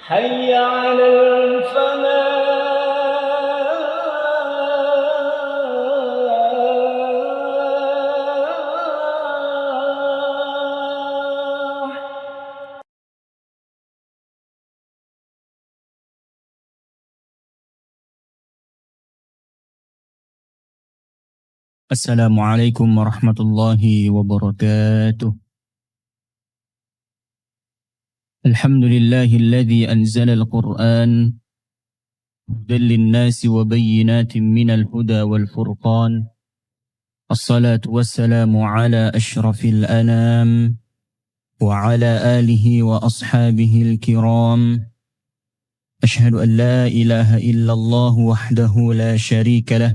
حي على الفلاح. Assalamualaikum warahmatullahi wabarakatuh. Alhamdulillahilladzi anzala al-Qur'an hudan lin-nasi wa bayyinatin minal huda wal furqan. Assalatu wassalamu ala asyrafil anam wa ala alihi wa ashabihi al-kiram. Ashhadu an la ilaha illallah wahdahu la syarika lah.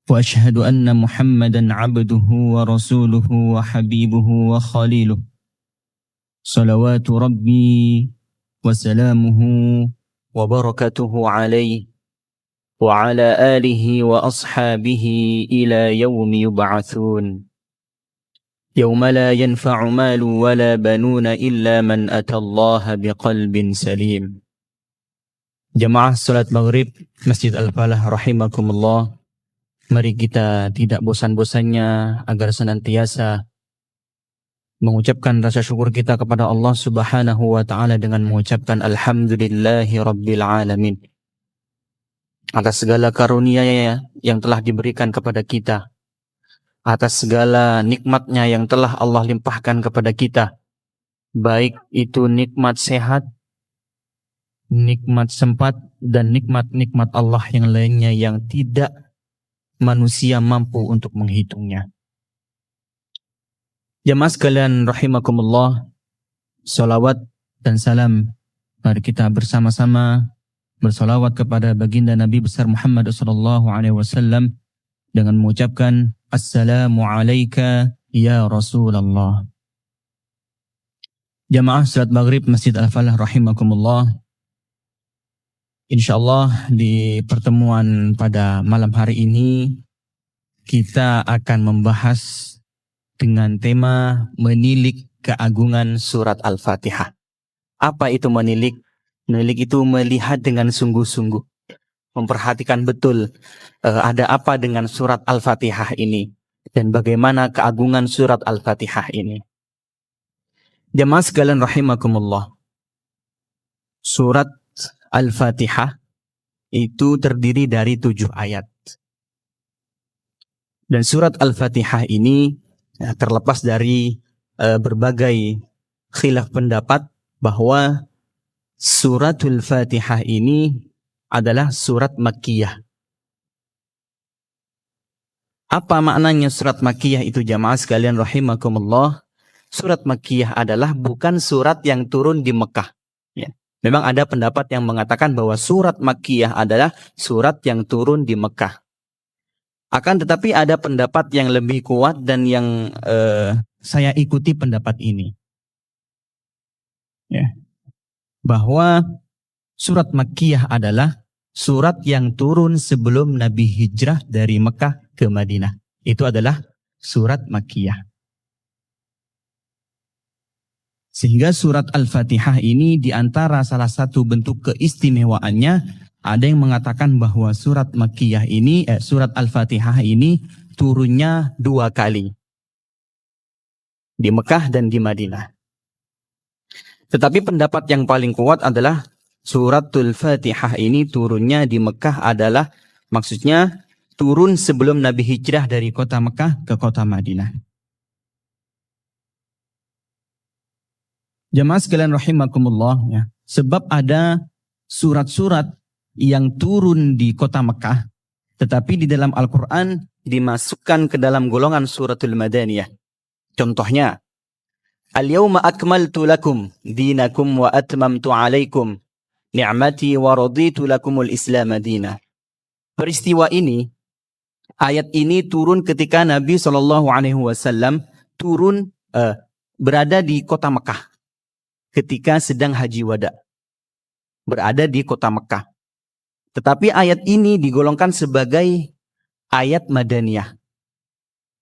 وأشهد أن محمدا عبده ورسوله وحبيبه وخليله صلوات ربي وسلامه وبركته عليه وعلى آله وأصحابه إلى يوم يبعثون يوم لا ينفع مال ولا بنون إلا من أتى الله بقلب سليم. Jamaah salat maghrib Masjid Al-Falah rahimakumullah. Mari kita tidak bosan-bosannya agar senantiasa mengucapkan rasa syukur kita kepada Allah Subhanahu wa taala dengan mengucapkan alhamdulillahi rabbil alamin atas segala karunia yang telah diberikan kepada kita, atas segala nikmatnya yang telah Allah limpahkan kepada kita, baik itu nikmat sehat, nikmat sempat, dan nikmat-nikmat Allah yang lainnya yang tidak manusia mampu untuk menghitungnya. Jamaah sekalian rahimakumullah, salawat dan salam mari kita bersama-sama bersalawat kepada baginda Nabi besar Muhammad sallallahu alaihi wasallam dengan mengucapkan assalamu alayka ya Rasulullah. Jamaah salat maghrib Masjid Al-Falah rahimakumullah. InsyaAllah di pertemuan pada malam hari ini kita akan membahas dengan tema menilik keagungan surat Al-Fatihah. Apa itu menilik? Menilik itu melihat dengan sungguh-sungguh, memperhatikan betul ada apa dengan surat Al-Fatihah ini dan bagaimana keagungan surat Al-Fatihah ini. Jamaah sekalian rahimakumullah, surat Al-Fatihah itu terdiri dari 7 ayat. Dan surat Al-Fatihah ini terlepas dari berbagai khilaf pendapat bahwa suratul Fatihah ini adalah surat Makkiyah. Apa maknanya surat Makkiyah itu jamaah sekalian rahimakumullah? Surat Makkiyah adalah bukan surat yang turun di Mekah. Ya. Memang ada pendapat yang mengatakan bahwa surat Makkiyah adalah surat yang turun di Mekah. Akan tetapi ada pendapat yang lebih kuat dan yang saya ikuti pendapat ini. Ya. Bahwa surat Makkiyah adalah surat yang turun sebelum Nabi hijrah dari Mekah ke Madinah. Itu adalah surat Makkiyah. Sehingga surat Al-Fatihah ini diantara salah satu bentuk keistimewaannya, ada yang mengatakan bahwa surat Makkiyah ini, surat Al-Fatihah ini turunnya 2 kali. Di Mekah dan di Madinah. Tetapi pendapat yang paling kuat adalah suratul Fatihah ini turunnya di Mekah adalah, maksudnya turun sebelum Nabi hijrah dari kota Mekah ke kota Madinah. Jamaah sekalian rahimakumullah, ya. Sebab ada surat-surat yang turun di kota Mekah, tetapi di dalam Al-Quran dimasukkan ke dalam golongan suratul Madaniyah. Contohnya, Al-yawma akmaltu lakum dinakum wa atmamtu alaikum ni'mati wa raditu lakumul islam dina. Peristiwa ini, ayat ini turun ketika Nabi SAW turun berada di kota Mekah. Ketika sedang haji wada, berada di kota Mekah. Tetapi ayat ini digolongkan sebagai ayat Madaniyah.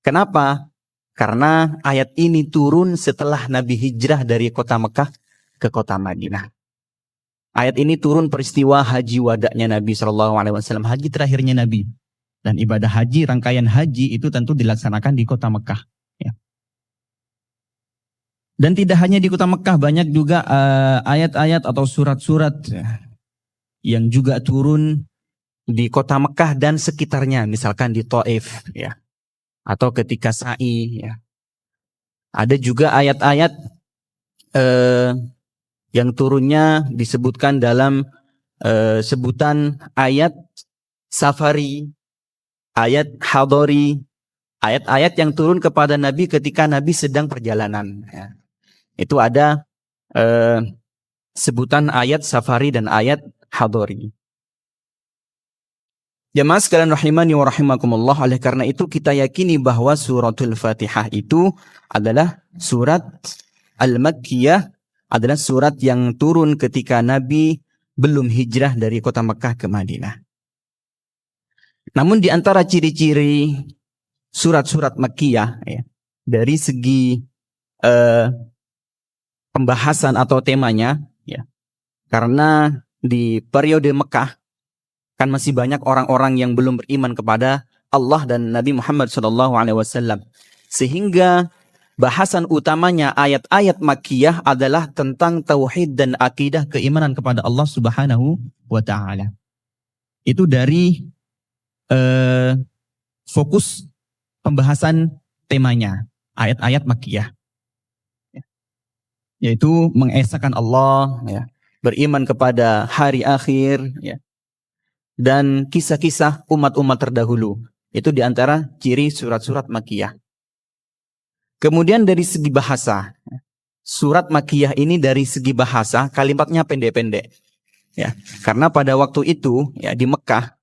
Kenapa? Karena ayat ini turun setelah Nabi hijrah dari kota Mekah ke kota Madinah. Ayat ini turun peristiwa haji wadaknya Nabi SAW, haji terakhirnya Nabi. Dan ibadah haji, rangkaian haji itu tentu dilaksanakan di kota Mekah. Ya. Dan tidak hanya di kota Mekah, banyak juga ayat-ayat atau surat-surat yang juga turun di kota Mekah dan sekitarnya, misalkan di Taif, ya, atau ketika sa'i. Ya. Ada juga ayat-ayat yang turunnya disebutkan dalam sebutan ayat safari, ayat hadori, ayat-ayat yang turun kepada Nabi ketika Nabi sedang perjalanan. Ya. Itu ada sebutan ayat safari dan ayat hadori. Jemaah sekalian rahimani wa rahimakumullah, oleh karena itu kita yakini bahwa suratul Fatihah itu adalah surat Al-Makkiyah, adalah surat yang turun ketika Nabi belum hijrah dari kota Mekah ke Madinah. Namun di antara ciri-ciri surat-surat Makkiyah, ya, dari segi pembahasan atau temanya, ya, karena di periode Mekah kan masih banyak orang-orang yang belum beriman kepada Allah dan Nabi Muhammad SAW. Sehingga bahasan utamanya ayat-ayat Makkiyah adalah tentang tauhid dan akidah keimanan kepada Allah Subhanahu wa Ta'ala. Itu dari fokus pembahasan temanya, ayat-ayat Makkiyah. Yaitu mengesahkan Allah, ya, beriman kepada hari akhir, ya, dan kisah-kisah umat-umat terdahulu. Itu diantara ciri surat-surat Makkiyah. Kemudian dari segi bahasa, surat Makkiyah ini dari segi bahasa kalimatnya pendek-pendek. Ya, karena pada waktu itu, ya, di Mekah,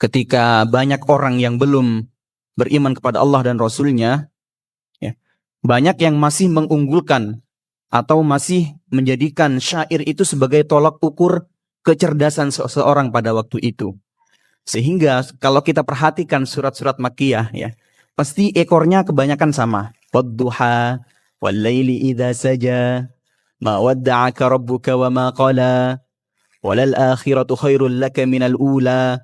ketika banyak orang yang belum beriman kepada Allah dan Rasulnya, ya, banyak yang masih mengunggulkan atau masih menjadikan syair itu sebagai tolak ukur kecerdasan seseorang pada waktu itu. Sehingga kalau kita perhatikan surat-surat Makkiyah, ya, pasti ekornya kebanyakan sama. Wadduha, wal-laili idza saja, ma wadda'aka rabbuka wa ma qala, walal akhiratu khairul laka minal ula.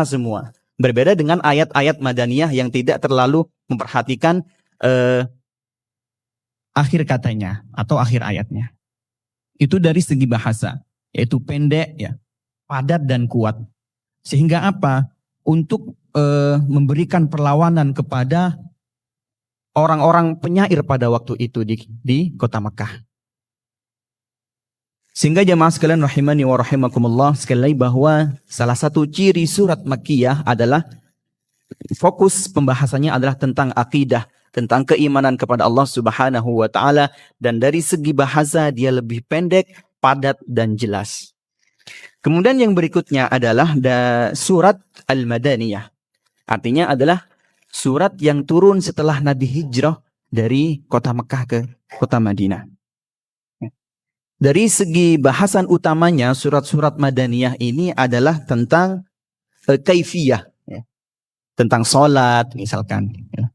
Semua. Berbeda dengan ayat-ayat Madaniyah yang tidak terlalu memperhatikan akhir katanya atau akhir ayatnya. Itu dari segi bahasa, yaitu pendek, ya, padat dan kuat. Sehingga apa? Untuk memberikan perlawanan kepada orang-orang penyair pada waktu itu di kota Mekah. Sehingga jemaah sekalian rahimani wa rahimakumullah, sekali lagi bahwa salah satu ciri surat Makkiyah adalah fokus pembahasannya adalah tentang akidah, tentang keimanan kepada Allah Subhanahu wa Ta'ala, dan dari segi bahasa dia lebih pendek, padat dan jelas. Kemudian yang berikutnya adalah surat Al-Madaniyah. Artinya adalah surat yang turun setelah Nabi hijrah dari kota Mekah ke kota Madinah. Dari segi bahasan utamanya, surat-surat Madaniyah ini adalah tentang kaifiyah, ya, tentang sholat misalkan, ya.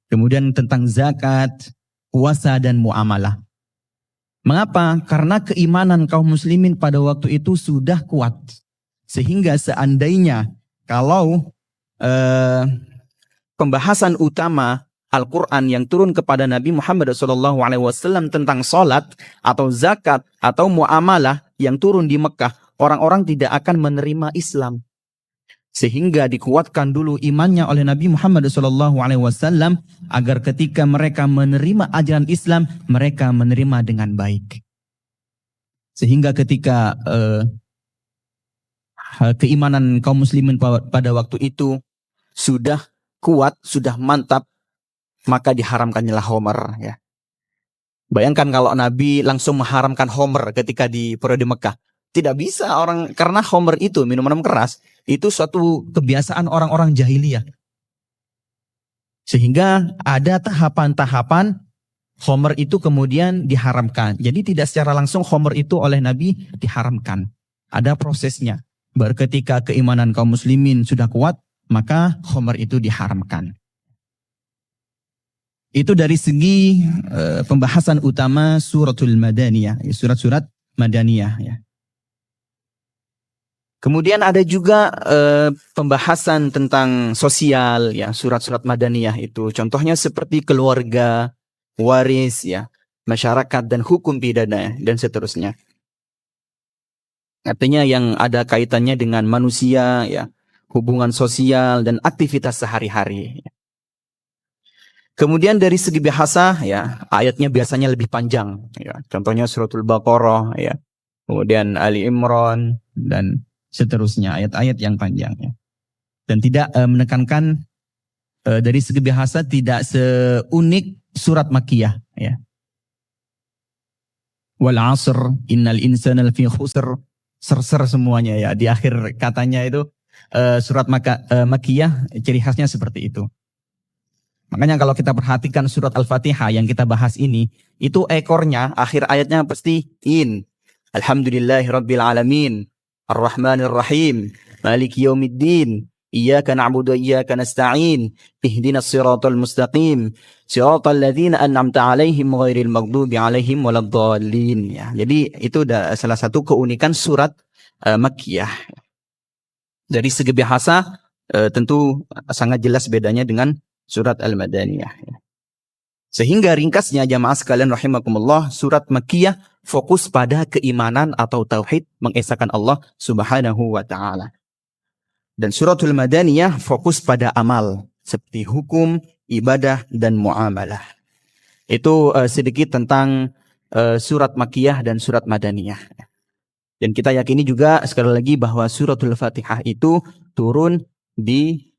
Kemudian tentang zakat, puasa dan muamalah. Mengapa? Karena keimanan kaum muslimin pada waktu itu sudah kuat. Sehingga seandainya kalau pembahasan utama Al-Quran yang turun kepada Nabi Muhammad SAW tentang sholat atau zakat atau muamalah yang turun di Mekah, orang-orang tidak akan menerima Islam. Sehingga dikuatkan dulu imannya oleh Nabi Muhammad SAW agar ketika mereka menerima ajaran Islam, mereka menerima dengan baik. Sehingga ketika keimanan kaum muslimin pada waktu itu sudah kuat, sudah mantap, maka diharamkannya homer, ya. Bayangkan kalau Nabi langsung mengharamkan homer ketika di periode Mekah. Tidak bisa orang, karena homer itu minuman keras, itu suatu kebiasaan orang-orang jahiliyah. Sehingga ada tahapan-tahapan homer itu kemudian diharamkan. Jadi tidak secara langsung homer itu oleh Nabi diharamkan. Ada prosesnya. Baru ketika keimanan kaum muslimin sudah kuat, maka homer itu diharamkan. Itu dari segi pembahasan utama suratul Madaniyah, surat-surat Madaniyah ya. Kemudian ada juga pembahasan tentang sosial ya, surat-surat Madaniyah itu. Contohnya seperti keluarga, waris ya, masyarakat dan hukum pidana dan seterusnya. Artinya yang ada kaitannya dengan manusia ya, hubungan sosial dan aktivitas sehari-hari. Kemudian dari segi bahasa ya, ayatnya biasanya lebih panjang ya. Contohnya suratul Baqarah ya. Kemudian Ali Imran dan seterusnya, ayat-ayat yang panjang ya. Dan tidak menekankan dari segi bahasa tidak seunik surat Makkiyah ya. Wal 'asr innal insana lafi khusr, ser semuanya ya. Di akhir katanya itu surat Makkiyah ciri khasnya seperti itu. Makanya kalau kita perhatikan surat Al-Fatihah yang kita bahas ini, itu ekornya akhir ayatnya pasti Alhamdulillahirabbil alamin. Ar-Rahmanir Rahim, Maliki Yaumiddin, Iyyaka na'budu wa iyyaka nasta'in, Ihdinas siratal mustaqim, siratal ladzina an'amta 'alaihim ghairil maghdubi 'alaihim waladdallin. Ya, jadi itu salah satu keunikan surat Makkiyah. Dari segi bahasa tentu sangat jelas bedanya dengan surat Al-Madaniyah. Sehingga ringkasnya jamaah sekalian rahimakumullah, surat Makkiyah fokus pada keimanan atau tauhid, mengesahkan Allah Subhanahu wa taala. Dan suratul Madaniyah fokus pada amal seperti hukum, ibadah dan muamalah. Itu sedikit tentang surat Makkiyah dan surat Madaniyah. Dan kita yakini juga sekali lagi bahwa suratul Fatihah itu turun di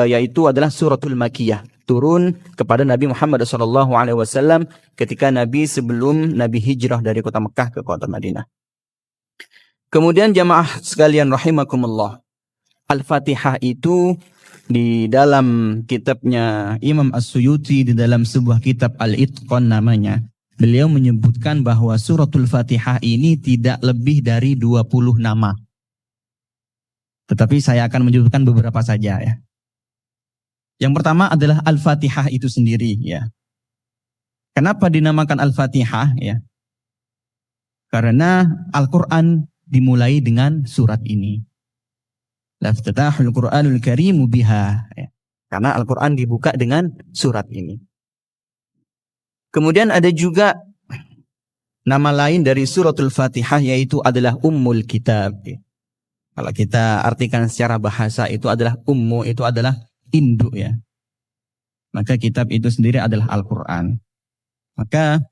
yaitu adalah suratul Makkiyah. Turun kepada Nabi Muhammad SAW ketika Nabi sebelum Nabi hijrah dari kota Mekah ke kota Madinah. Kemudian jamaah sekalian rahimakumullah, Al-Fatihah itu di dalam kitabnya Imam As-Suyuti, di dalam sebuah kitab Al-Itqan namanya, beliau menyebutkan bahwa suratul Fatihah ini tidak lebih dari 20 nama. Tetapi saya akan menyebutkan beberapa saja ya. Yang pertama adalah Al-Fatihah itu sendiri ya. Kenapa dinamakan Al-Fatihah ya? Karena Al-Quran dimulai dengan surat ini. Laftatahul Qur'anul Karimu biha ya. Karena Al-Quran dibuka dengan surat ini. Kemudian ada juga nama lain dari suratul Fatihah yaitu adalah Ummul Kitab. Kalau kita artikan secara bahasa itu adalah ummu, itu adalah induk ya. Maka kitab itu sendiri adalah Al-Quran. Maka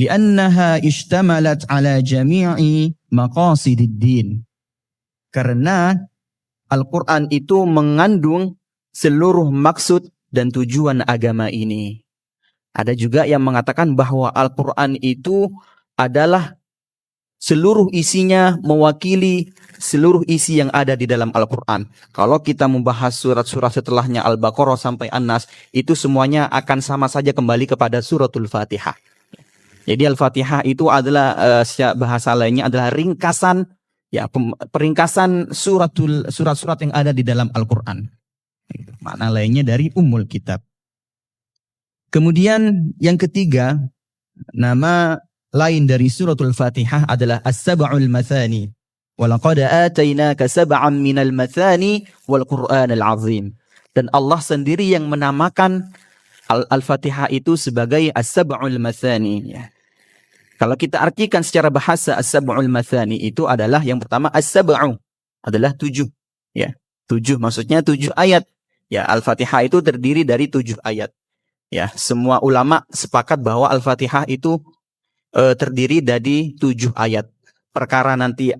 li'annaha ishtamalat ala jami'i maqasidid din. Karena Al-Quran itu mengandung seluruh maksud dan tujuan agama ini. Ada juga yang mengatakan bahwa Al-Quran itu adalah seluruh isinya mewakili seluruh isi yang ada di dalam Al-Quran. Kalau kita membahas surat-surat setelahnya Al-Baqarah sampai An-Nas, itu semuanya akan sama saja kembali kepada suratul Fatihah. Jadi Al-Fatihah itu adalah bahasa lainnya adalah ringkasan ya, peringkasan surat-surat yang ada di dalam Al-Quran. Makna lainnya dari Ummul Kitab. Kemudian yang ketiga, nama lain dari suratul Fatihah adalah As-Sab'ul Mathani. Walaqad atainaka sab'an minal mathani wal Qur'anal azim. Dan Allah sendiri yang menamakan Al-Fatihah itu sebagai As-Sab'ul Mathani ya. Kalau kita artikan secara bahasa As-Sab'ul Mathani itu adalah yang pertama As-Sab'u adalah 7 ya. 7 maksudnya 7 ayat. Ya, Al-Fatihah itu terdiri dari 7 ayat. Ya, semua ulama sepakat bahwa Al-Fatihah itu terdiri dari 7 ayat. Perkara nanti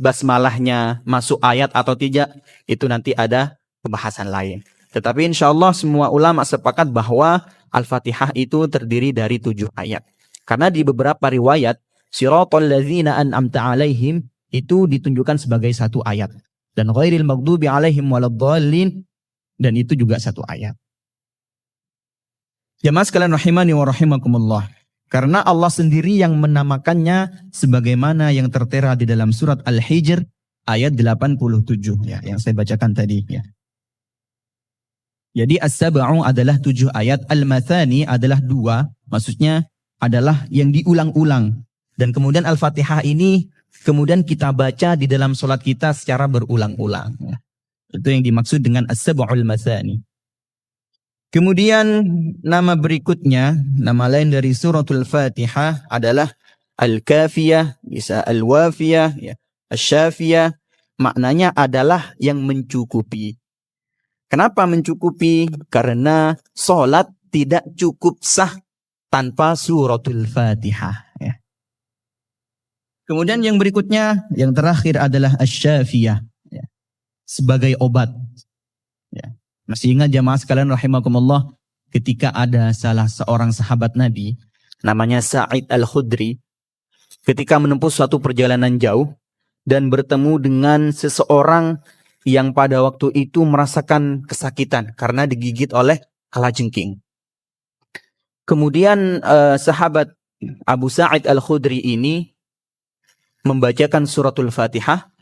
basmalahnya masuk ayat atau tidak, itu nanti ada pembahasan lain. Tetapi insya Allah semua ulama sepakat bahwa Al-Fatihah itu terdiri dari 7 ayat. Karena di beberapa riwayat, Siratal ladzina an'amta 'alaihim itu ditunjukkan sebagai 1 ayat. Dan ghairil maghdubi 'alaihim waladdallin, dan itu juga 1 ayat. Jamaah sekalian rahimani wa rahimakumullah. Karena Allah sendiri yang menamakannya sebagaimana yang tertera di dalam surat Al-Hijr ayat 87 ya, yang saya bacakan tadi ya. Jadi As-Sab'u adalah 7 ayat, Al-Mathani adalah 2, maksudnya adalah yang diulang-ulang Dan kemudian Al-Fatihah ini kemudian kita baca di dalam sholat kita secara berulang-ulang. Itu yang dimaksud dengan as-sab'ul matsani. Kemudian nama berikutnya, nama lain dari suratul Fatihah adalah Al-Kafiyah, bisa Al-Wafiyah, ya, Asy-Syafiyah. Maknanya adalah yang mencukupi. Kenapa mencukupi? Karena sholat tidak cukup sah tanpa suratul Fatihah. Ya. Kemudian yang berikutnya, yang terakhir adalah Asy-Syafiyah, ya, sebagai obat. Ya. Masih ingat jamaah sekalian rahimakumullah, ketika ada salah seorang sahabat Nabi, namanya Sa'id Al-Khudri, ketika menempuh suatu perjalanan jauh, dan bertemu dengan seseorang yang pada waktu itu merasakan kesakitan karena digigit oleh kalajengking. Kemudian sahabat Abu Sa'id Al-Khudri ini membacakan suratul Fatihah.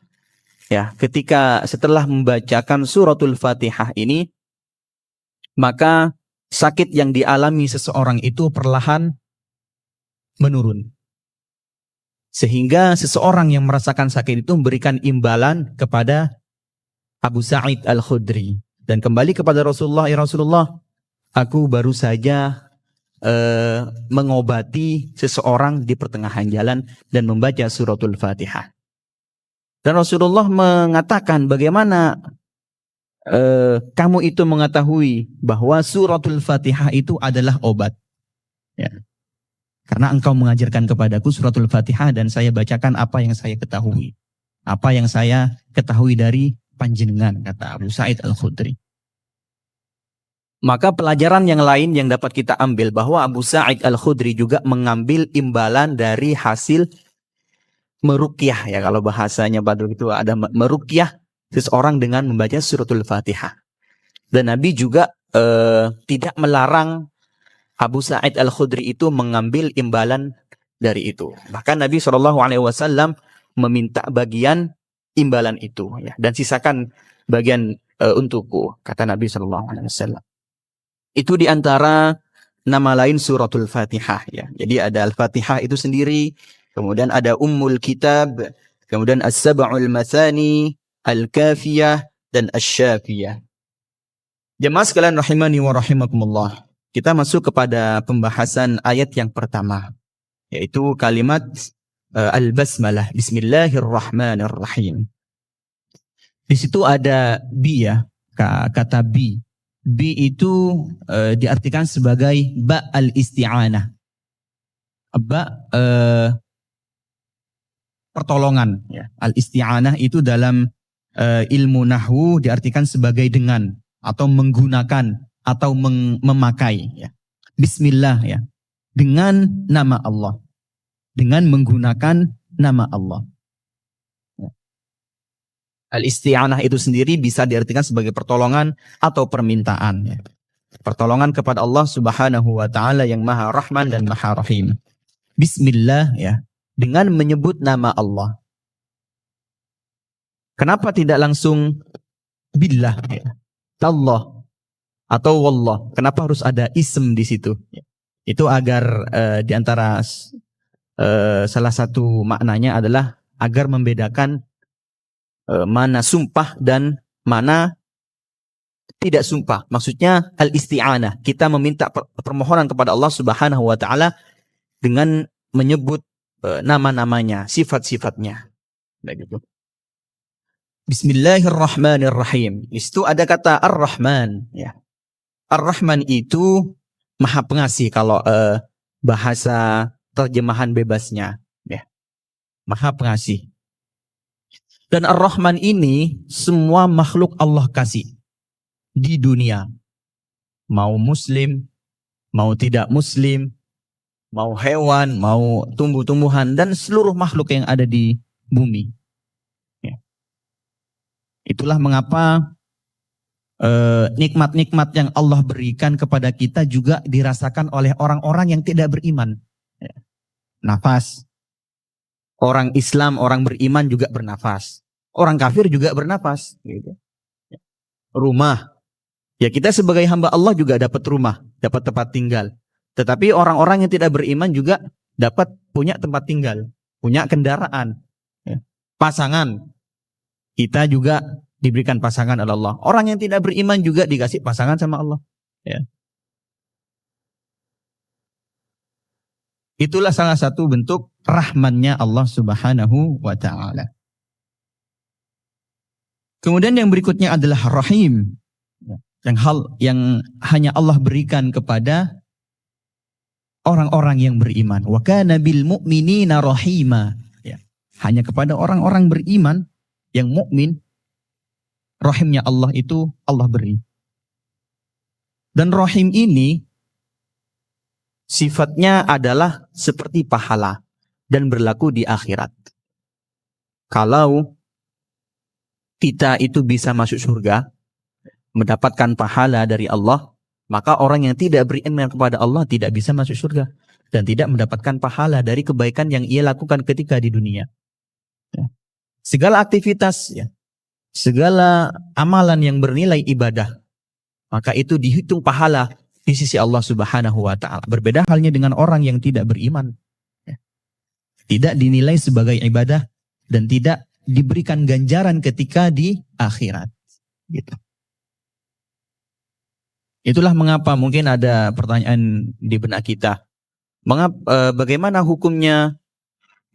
Ya, ketika setelah membacakan suratul Fatihah ini, maka sakit yang dialami seseorang itu perlahan menurun. Sehingga seseorang yang merasakan sakit itu memberikan imbalan kepada Abu Sa'id Al-Khudri. Dan kembali kepada Rasulullah, ya Rasulullah, aku baru saja mengobati seseorang di pertengahan jalan dan membaca suratul Fatihah. Dan Rasulullah mengatakan, bagaimana kamu itu mengetahui bahwa suratul Fatihah itu adalah obat? Ya. Karena engkau mengajarkan kepadaku suratul Fatihah dan saya bacakan apa yang saya ketahui. Apa yang saya ketahui dari panjenengan, kata Abu Sa'id Al-Khudri. Maka pelajaran yang lain yang dapat kita ambil bahwa Abu Sa'id Al-Khudri juga mengambil imbalan dari hasil meruqyah, ya kalau bahasanya Badul itu ada meruqyah seseorang dengan membaca suratul Fatihah. Dan Nabi juga tidak melarang Abu Sa'id Al-Khudri itu mengambil imbalan dari itu. Bahkan Nabi SAW meminta bagian imbalan itu, ya, dan sisakan bagian untukku, kata Nabi SAW. Itu diantara nama lain suratul Fatihah, ya. Jadi ada Al-Fatihah itu sendiri. Kemudian ada Ummul Kitab, kemudian As-Sab'ul Matsani, Al-Kafiyah, dan Asy-Syafiyah. Jemaah sekalian rahimani wa rahimakumullah. Kita masuk kepada pembahasan ayat yang pertama, yaitu kalimat Al-Basmalah, Bismillahirrahmanirrahim. Di situ ada bi, ya, kata bi. Bi itu diartikan sebagai ba al-isti'anah. Ba pertolongan, ya. Al-isti'anah itu dalam ilmu nahwu diartikan sebagai dengan atau menggunakan atau memakai, ya. Bismillah, ya, dengan nama Allah, dengan menggunakan nama Allah. Ya. Al-isti'anah itu sendiri bisa diartikan sebagai pertolongan atau permintaan, ya. Pertolongan kepada Allah Subhanahu wa taala yang Maha Rahman dan Maha Rahim. Bismillah, ya, dengan menyebut nama Allah. Kenapa tidak langsung billah, ya, Allah atau wallah? Kenapa harus ada ism di situ? Itu agar di antara salah satu maknanya adalah agar membedakan mana sumpah dan mana tidak sumpah. Maksudnya al-isti'anah, kita meminta permohonan kepada Allah Subhanahu wa taala dengan menyebut nama-namanya, sifat-sifatnya. Begitu. Bismillahirrahmanirrahim. Di situ ada kata Ar-Rahman, ya. Ar-Rahman itu Maha Pengasih kalau bahasa terjemahan bebasnya, ya. Maha Pengasih. Dan Ar-Rahman ini semua makhluk Allah kasih di dunia. Mau muslim, mau tidak muslim, mau hewan, mau tumbuh-tumbuhan, dan seluruh makhluk yang ada di bumi. Ya. Itulah mengapa nikmat-nikmat yang Allah berikan kepada kita juga dirasakan oleh orang-orang yang tidak beriman. Ya. Nafas. Orang Islam, orang beriman juga bernafas. Orang kafir juga bernafas. Gitu. Ya. Rumah. Ya, kita sebagai hamba Allah juga dapat rumah, dapat tempat tinggal. Tetapi orang-orang yang tidak beriman juga dapat punya tempat tinggal, punya kendaraan, ya. Pasangan, kita juga diberikan pasangan oleh Allah. Orang yang tidak beriman juga dikasih pasangan sama Allah. Ya. Itulah salah satu bentuk rahmannya Allah Subhanahu wa ta'ala. Kemudian yang berikutnya adalah Rahim. Yang hanya Allah berikan kepada orang-orang yang beriman. Wa kana bil mu'minina rahima. Ya. Hanya kepada orang-orang beriman yang mukmin, rahimnya Allah itu Allah beri. Dan rahim ini sifatnya adalah seperti pahala dan berlaku di akhirat. Kalau kita itu bisa masuk surga, mendapatkan pahala dari Allah, maka orang yang tidak beriman kepada Allah tidak bisa masuk surga dan tidak mendapatkan pahala dari kebaikan yang ia lakukan ketika di dunia. Ya. Segala aktivitas, ya, segala amalan yang bernilai ibadah, maka itu dihitung pahala di sisi Allah Subhanahu wa ta'ala. Berbeda halnya dengan orang yang tidak beriman. Ya. Tidak dinilai sebagai ibadah dan tidak diberikan ganjaran ketika di akhirat. Gitu. Itulah mengapa mungkin ada pertanyaan di benak kita. Bagaimana hukumnya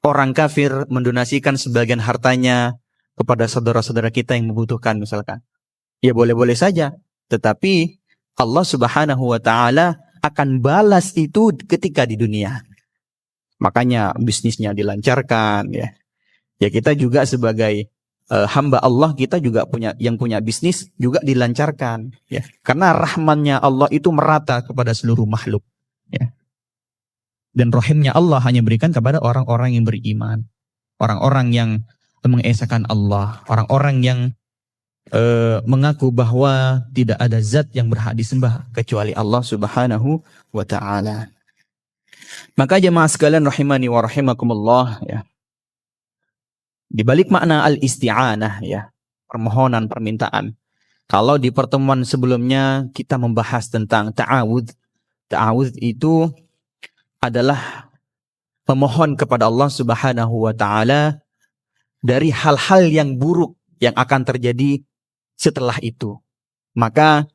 orang kafir mendonasikan sebagian hartanya kepada saudara-saudara kita yang membutuhkan misalkan? Ya boleh-boleh saja. Tetapi Allah Subhanahu wa ta'ala akan balas itu ketika di dunia. Makanya bisnisnya dilancarkan, ya. Ya kita juga sebagai hamba Allah, kita juga punya bisnis juga dilancarkan, ya. Karena rahmannya Allah itu merata kepada seluruh makhluk, ya. Dan rahimnya Allah hanya berikan kepada orang-orang yang beriman, orang-orang yang mengesahkan Allah, orang-orang yang mengaku bahwa tidak ada zat yang berhak disembah kecuali Allah Subhanahu wa ta'ala. Maka jemaah sekalian rahimani wa rahimakumullah, ya. Di balik makna al-isti'anah, ya, permohonan, permintaan. Kalau di pertemuan sebelumnya kita membahas tentang ta'awudz. Ta'awudz itu adalah memohon kepada Allah Subhanahu wa ta'ala dari hal-hal yang buruk yang akan terjadi setelah itu. Maka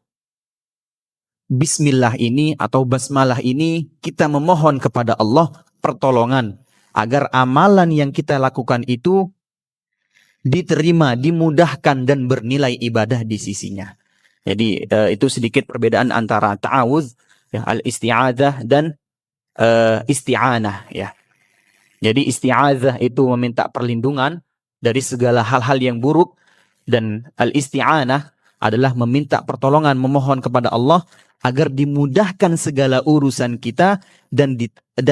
bismillah ini atau basmalah ini kita memohon kepada Allah pertolongan agar amalan yang kita lakukan itu diterima, dimudahkan dan bernilai ibadah di sisinya. Jadi itu sedikit perbedaan antara ta'awudz, ya, al-isti'adzah dan isti'anah, ya. Jadi isti'adzah itu meminta perlindungan dari segala hal-hal yang buruk, dan al-isti'anah adalah meminta pertolongan, memohon kepada Allah agar dimudahkan segala urusan kita dan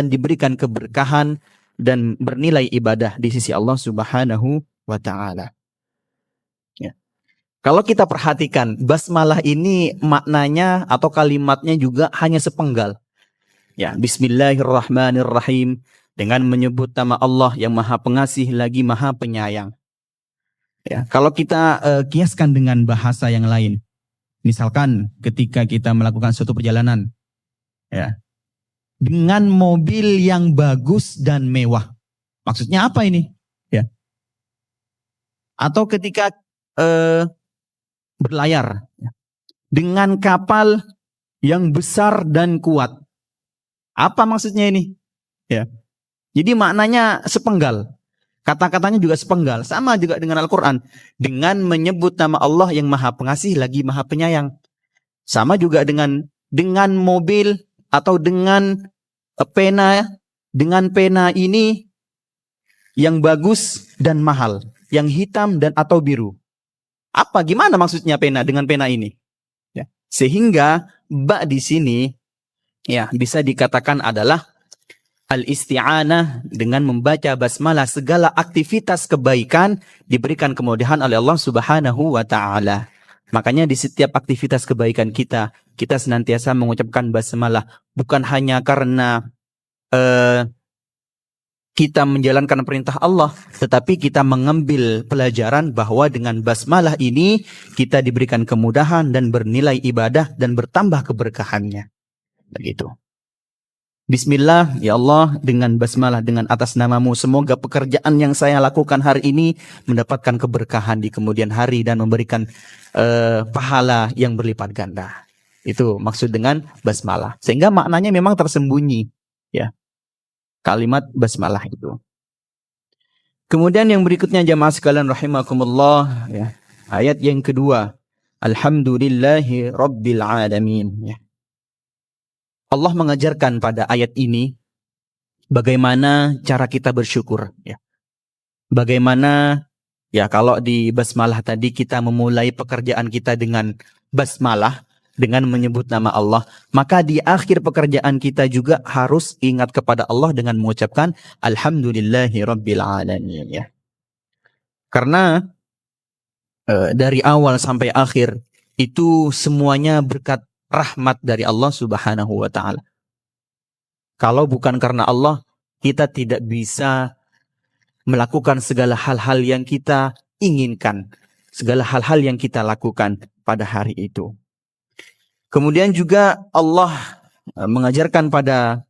diberikan keberkahan dan bernilai ibadah di sisi Allah Subhanahu wa ta'ala. Ya. Kalau kita perhatikan, basmalah ini maknanya atau kalimatnya juga hanya sepenggal. Ya, bismillahirrahmanirrahim, dengan menyebut nama Allah yang Maha Pengasih lagi Maha Penyayang. Ya, kalau kita kiaskan dengan bahasa yang lain, misalkan ketika kita melakukan suatu perjalanan, ya, dengan mobil yang bagus dan mewah, maksudnya apa ini? Ya. Atau ketika berlayar, ya, dengan kapal yang besar dan kuat, apa maksudnya ini? Ya. Jadi maknanya sepenggal. Kata-katanya juga sepenggal. Sama juga dengan Al-Quran. Dengan menyebut nama Allah yang Maha Pengasih lagi Maha Penyayang. Sama juga dengan mobil atau dengan pena. Dengan pena ini yang bagus dan mahal. Yang hitam dan atau biru. Apa? Gimana maksudnya pena dengan pena ini? Ya. Sehingga ba di sini, ya, bisa dikatakan adalah al-isti'anah dengan membaca basmalah, segala aktivitas kebaikan diberikan kemudahan oleh Allah Subhanahu wa ta'ala. Makanya di setiap aktivitas kebaikan kita senantiasa mengucapkan basmalah. Bukan hanya karena kita menjalankan perintah Allah, tetapi kita mengambil pelajaran bahwa dengan basmalah ini kita diberikan kemudahan dan bernilai ibadah dan bertambah keberkahannya. Begitu. Bismillah, ya Allah, dengan basmalah, dengan atas namamu, semoga pekerjaan yang saya lakukan hari ini mendapatkan keberkahan di kemudian hari dan memberikan pahala yang berlipat ganda. Itu maksud dengan basmalah. Sehingga maknanya memang tersembunyi, ya, kalimat basmalah itu. Kemudian yang berikutnya jamaah sekalian rahimakumullah, ya, ayat yang kedua, Alhamdulillahi Rabbil Alamin. Ya. Allah mengajarkan pada ayat ini bagaimana cara kita bersyukur. Ya. Bagaimana, ya kalau di basmalah tadi kita memulai pekerjaan kita dengan basmalah, dengan menyebut nama Allah. Maka di akhir pekerjaan kita juga harus ingat kepada Allah dengan mengucapkan Alhamdulillahi Rabbil Alamin. Ya. Karena dari awal sampai akhir itu semuanya berkat rahmat dari Allah Subhanahu wa taala. Kalau bukan karena Allah, kita tidak bisa melakukan segala hal-hal yang kita inginkan, segala hal-hal yang kita lakukan pada hari itu. Kemudian juga Allah mengajarkan pada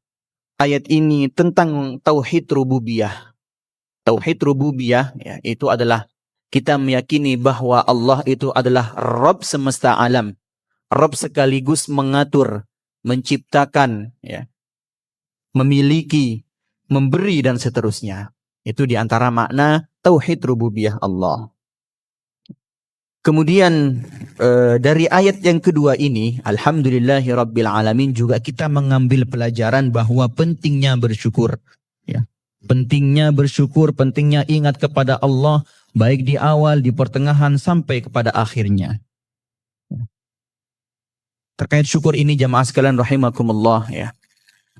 ayat ini tentang tauhid rububiyah. Tauhid rububiyah, ya, itu adalah kita meyakini bahwa Allah itu adalah Rabb semesta alam. Rabb sekaligus mengatur, menciptakan, ya, memiliki, memberi dan seterusnya. Itu diantara makna tauhid rububiyah Allah. Kemudian dari ayat yang kedua ini, Alhamdulillahi Rabbil Alamin, juga kita mengambil pelajaran bahwa pentingnya bersyukur. Ya. Pentingnya bersyukur, pentingnya ingat kepada Allah, baik di awal, di pertengahan, sampai kepada akhirnya. Terkait syukur ini jamaah sekalian rahimakumullah, ya.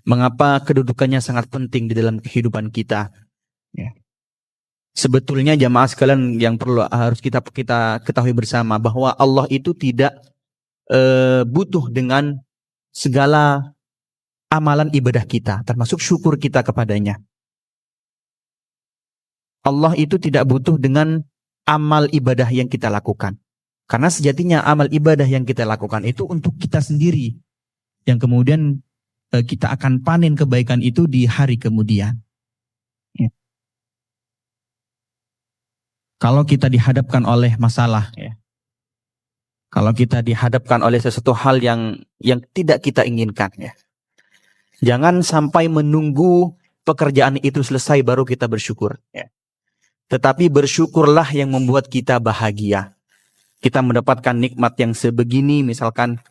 Mengapa kedudukannya sangat penting di dalam kehidupan kita? Ya. Sebetulnya jamaah sekalian yang harus kita ketahui bersama bahwa Allah itu tidak butuh dengan segala amalan ibadah kita, termasuk syukur kita kepadanya. Allah itu tidak butuh dengan amal ibadah yang kita lakukan. Karena sejatinya amal ibadah yang kita lakukan itu untuk kita sendiri. Yang kemudian kita akan panen kebaikan itu di hari kemudian. Ya. Kalau kita dihadapkan oleh masalah, ya. Kalau kita dihadapkan oleh sesuatu hal yang tidak kita inginkan, ya. Jangan sampai menunggu pekerjaan itu selesai baru kita bersyukur. Ya. Tetapi bersyukurlah yang membuat kita bahagia. Kita mendapatkan nikmat yang sebegini, misalkan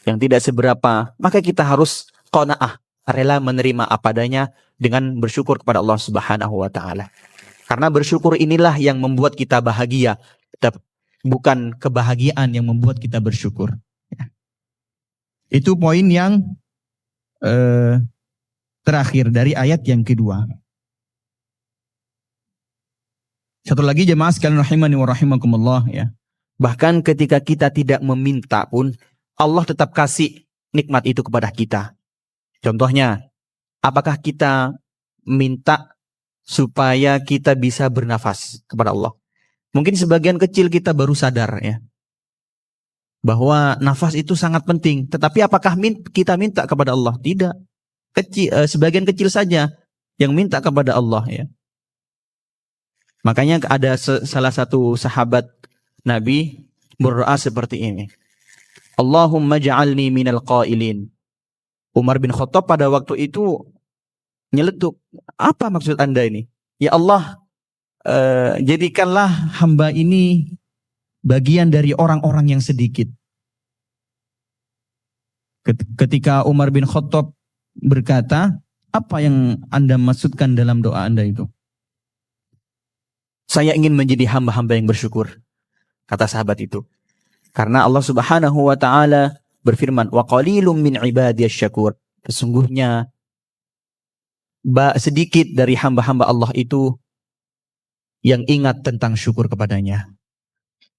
yang tidak seberapa, maka kita harus qanaah, rela menerima apa adanya dengan bersyukur kepada Allah Subhanahu wa taala. Karena bersyukur inilah yang membuat kita bahagia, bukan kebahagiaan yang membuat kita bersyukur. Itu poin yang terakhir dari ayat yang kedua. Satu lagi jemaah sekalian rahimani wa rahimakumullah, ya. Bahkan ketika kita tidak meminta pun, Allah tetap kasih nikmat itu kepada kita. Contohnya, apakah kita minta supaya kita bisa bernafas kepada Allah? Mungkin sebagian kecil kita baru sadar, ya, bahwa nafas itu sangat penting. Tetapi apakah kita minta kepada Allah? Tidak. Sebagian kecil saja yang minta kepada Allah, ya. Makanya ada salah satu sahabat Nabi berdoa seperti ini. Allahumma ja'alni minal qailin. Umar bin Khattab pada waktu itu nyeletuk. Apa maksud Anda ini? Ya Allah, jadikanlah hamba ini bagian dari orang-orang yang sedikit. Ketika Umar bin Khattab berkata, apa yang Anda maksudkan dalam doa Anda itu? Saya ingin menjadi hamba-hamba yang bersyukur, kata sahabat itu. Karena Allah Subhanahu wa taala berfirman, wa qalilum min ibadiyasy syakur. Sesungguhnya sedikit dari hamba-hamba Allah itu yang ingat tentang syukur kepadanya.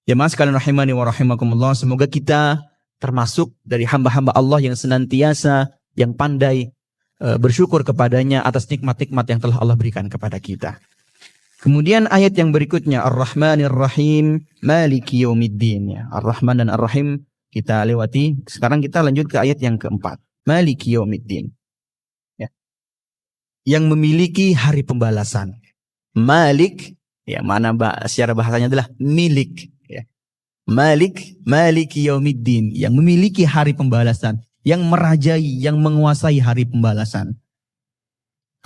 Jemaah sekalian rahimani wa rahimakumullah, semoga kita termasuk dari hamba-hamba Allah yang senantiasa, yang pandai bersyukur kepadanya atas nikmat-nikmat yang telah Allah berikan kepada kita. Kemudian ayat yang berikutnya, Ar-Rahmanir Rahim, Maliki Yaumiddin. Ya, Ar-Rahman dan Ar-Rahim kita lewati. Sekarang kita lanjut ke ayat yang keempat, Maliki Yaumiddin. yang memiliki hari pembalasan. Malik, ya mana secara bahasanya adalah milik. Ya. Malik, Malik Yaumiddin, yang memiliki hari pembalasan, yang merajai, yang menguasai hari pembalasan.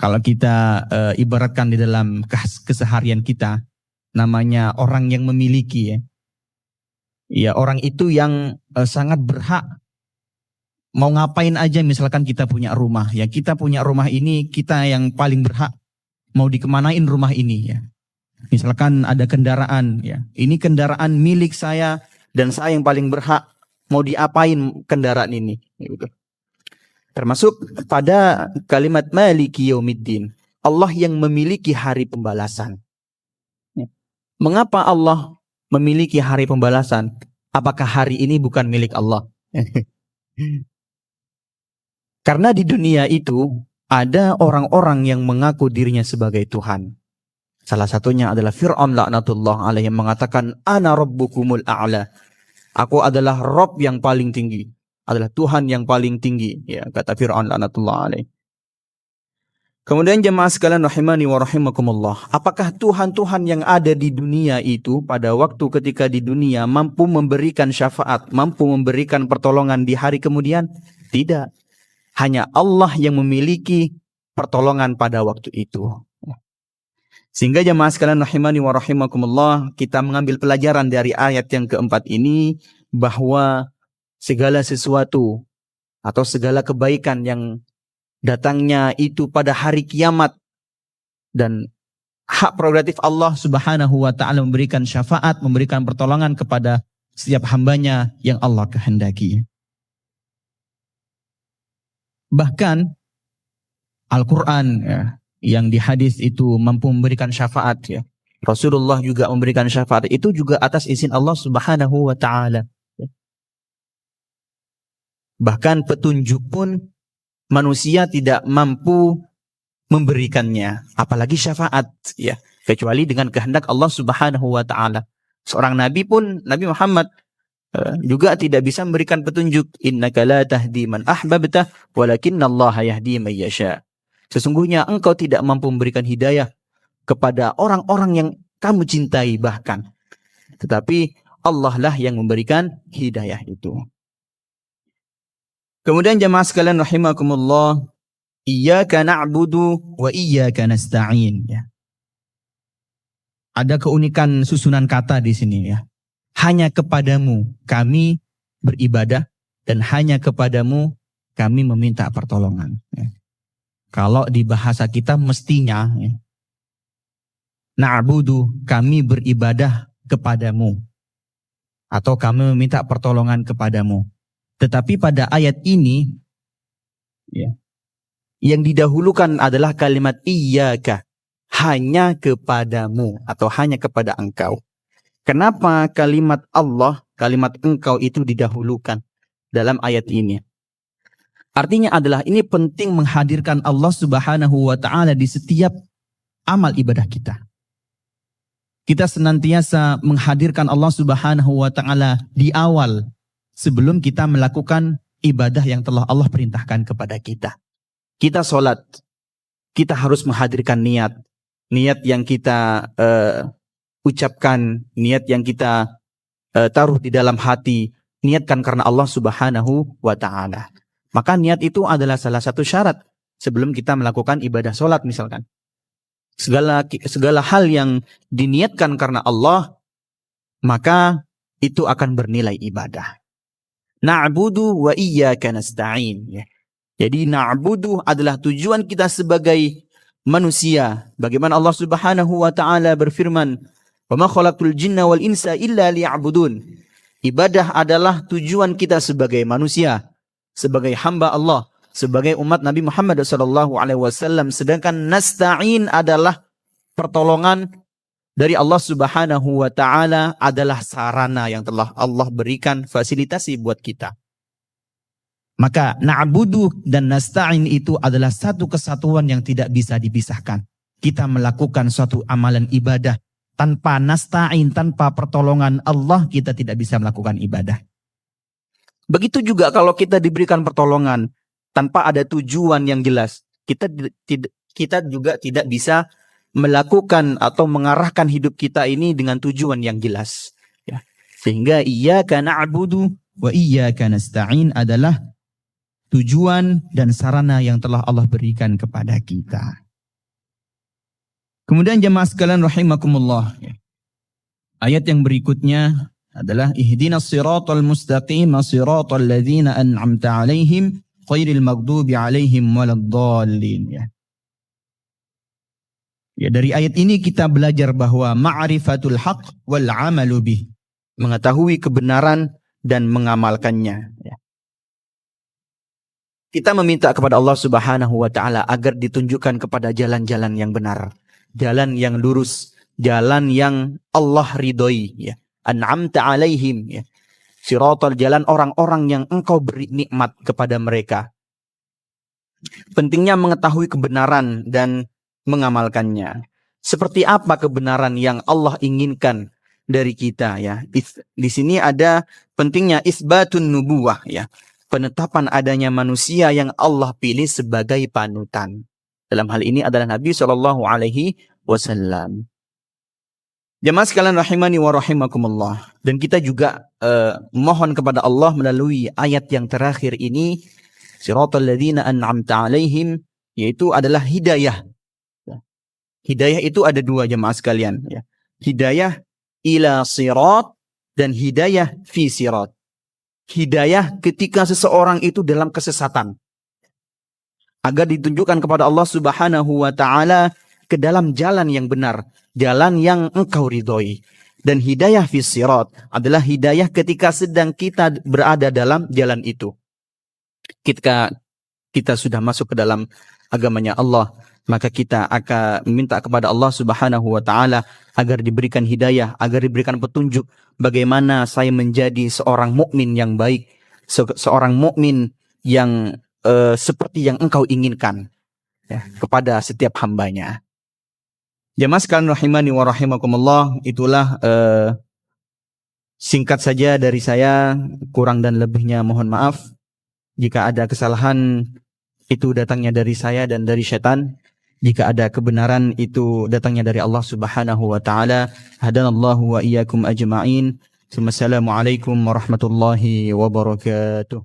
Kalau kita ibaratkan di dalam keseharian kita, namanya orang yang memiliki, ya. Ya, orang itu yang sangat berhak mau ngapain aja. Misalkan kita punya rumah, ya kita punya rumah ini, kita yang paling berhak mau dikemanain rumah ini, ya. Misalkan ada kendaraan, ya ini kendaraan milik saya dan saya yang paling berhak mau diapain kendaraan ini, gitu. Termasuk pada kalimat Maliki Yaumiddin, Allah yang memiliki hari pembalasan. Mengapa Allah memiliki hari pembalasan? Apakah hari ini bukan milik Allah? Karena di dunia itu ada orang-orang yang mengaku dirinya sebagai Tuhan. Salah satunya adalah Fir'aun laknatullah alaih, yang mengatakan ana rabbukumul a'la. Aku adalah Rabb yang paling tinggi, adalah Tuhan yang paling tinggi, ya kata Fir'aun laknatullah alaih. Kemudian jemaah sekalian rahimani wa rahimakumullah, apakah Tuhan-Tuhan yang ada di dunia itu pada waktu ketika di dunia mampu memberikan syafaat, mampu memberikan pertolongan di hari kemudian? Tidak. Hanya Allah yang memiliki pertolongan pada waktu itu. Sehingga jemaah sekalian rahimani wa rahimakumullah, kita mengambil pelajaran dari ayat yang keempat ini, bahwa segala sesuatu atau segala kebaikan yang datangnya itu pada hari kiamat dan hak prerogatif Allah Subhanahu wa ta'ala memberikan syafaat, memberikan pertolongan kepada setiap hambanya yang Allah kehendaki. Bahkan Al-Quran, ya, yang di hadis itu mampu memberikan syafaat, ya. Rasulullah juga memberikan syafaat, itu juga atas izin Allah Subhanahu wa ta'ala. Bahkan petunjuk pun manusia tidak mampu memberikannya, apalagi syafaat, ya, kecuali dengan kehendak Allah Subhanahu wa ta'ala. Seorang nabi pun, Nabi Muhammad juga tidak bisa memberikan petunjuk. Innaka la tahdi man ahbabta walakinallaha yahdi man yasha. Sesungguhnya engkau tidak mampu memberikan hidayah kepada orang-orang yang kamu cintai bahkan, tetapi Allah lah yang memberikan hidayah itu. Kemudian jemaah sekalian rahimakumullah, iyyaka na'budu wa iyyaka nasta'in, ya. Ada keunikan susunan kata di sini, ya. Hanya kepadamu kami beribadah dan hanya kepadamu kami meminta pertolongan, ya. Kalau di bahasa kita mestinya, ya, na'budu, kami beribadah kepadamu atau kami meminta pertolongan kepadamu. Tetapi pada ayat ini, ya, yang didahulukan adalah kalimat iyyaka, hanya kepadamu atau hanya kepada engkau. Kenapa kalimat Allah, kalimat engkau itu didahulukan dalam ayat ini? Artinya adalah ini penting menghadirkan Allah Subhanahu wa ta'ala di setiap amal ibadah kita. Kita senantiasa menghadirkan Allah Subhanahu wa ta'ala di awal sebelum kita melakukan ibadah yang telah Allah perintahkan kepada kita. Kita sholat, kita harus menghadirkan niat. Niat yang kita ucapkan, niat yang kita taruh di dalam hati, niatkan karena Allah Subhanahu wa ta'ala. Maka niat itu adalah salah satu syarat sebelum kita melakukan ibadah sholat misalkan. Segala hal yang diniatkan karena Allah, maka itu akan bernilai ibadah. Na'budu wa iyyaka nasta'in, ya. Jadi na'budu adalah tujuan kita sebagai manusia. Bagaimana Allah Subhanahu wa ta'ala berfirman, "Wa ma khalaqtul jinna wal insa illa liya'budun." Ibadah adalah tujuan kita sebagai manusia, sebagai hamba Allah, sebagai umat Nabi Muhammad SAW. Sedangkan nasta'in adalah pertolongan dari Allah Subhanahu wa ta'ala, adalah sarana yang telah Allah berikan fasilitasi buat kita. Maka na'budu dan nasta'in itu adalah satu kesatuan yang tidak bisa dipisahkan. Kita melakukan suatu amalan ibadah tanpa nasta'in, tanpa pertolongan Allah, kita tidak bisa melakukan ibadah. Begitu juga kalau kita diberikan pertolongan tanpa ada tujuan yang jelas, kita kita juga tidak bisa melakukan atau mengarahkan hidup kita ini dengan tujuan yang jelas. Ya. Sehingga iyyaka na'budu wa iyyaka nasta'in adalah tujuan dan sarana yang telah Allah berikan kepada kita. Kemudian jemaah sekalian rahimakumullah. Ayat yang berikutnya adalah ihdinas siratal mustaqim siratal ladzina an'amta 'alaihim ghairil maghdubi 'alaihim waladdallin. Ya, dari ayat ini kita belajar bahwa ma'rifatul haqq wal 'amalu bih, mengetahui kebenaran dan mengamalkannya. Ya. Kita meminta kepada Allah Subhanahu wa taala agar ditunjukkan kepada jalan-jalan yang benar, jalan yang lurus, jalan yang Allah ridhoi, ya. An'amta 'alaihim, ya. Siratal, jalan orang-orang yang Engkau beri nikmat kepada mereka. Pentingnya mengetahui kebenaran dan mengamalkannya. Seperti apa kebenaran yang Allah inginkan dari kita, ya. Di sini ada pentingnya isbatun nubuwah, ya. Penetapan adanya manusia yang Allah pilih sebagai panutan. Dalam hal ini adalah Nabi Shallallahu Alaihi Wasallam. Jemaah sekalian rahimani wa rahimakumullah. Dan kita juga mohon kepada Allah melalui ayat yang terakhir ini, siratal ladzina an'amta 'alaihim, yaitu adalah hidayah. Hidayah itu ada dua jemaah sekalian, ya. Hidayah ila sirat dan hidayah fi sirat. Hidayah ketika seseorang itu dalam kesesatan, agar ditunjukkan kepada Allah Subhanahu wa taala ke dalam jalan yang benar, jalan yang Engkau ridhoi. Dan hidayah fi sirat adalah hidayah ketika sedang kita berada dalam jalan itu. Ketika kita sudah masuk ke dalam agamanya Allah, maka kita akan meminta kepada Allah Subhanahu wa taala agar diberikan hidayah, agar diberikan petunjuk bagaimana saya menjadi seorang mukmin yang baik, seorang mukmin yang seperti yang Engkau inginkan, ya, kepada setiap hambanya. Jemaah sekalian rahimani wa rahimakumullah, itulah singkat saja dari saya, kurang dan lebihnya mohon maaf. Jika ada kesalahan itu datangnya dari saya dan dari syaitan. Jika ada kebenaran itu datangnya dari Allah Subhanahu wa taala. Hadanallahu wa iyyakum ajma'in. Wassalamualaikum warahmatullahi wabarakatuh.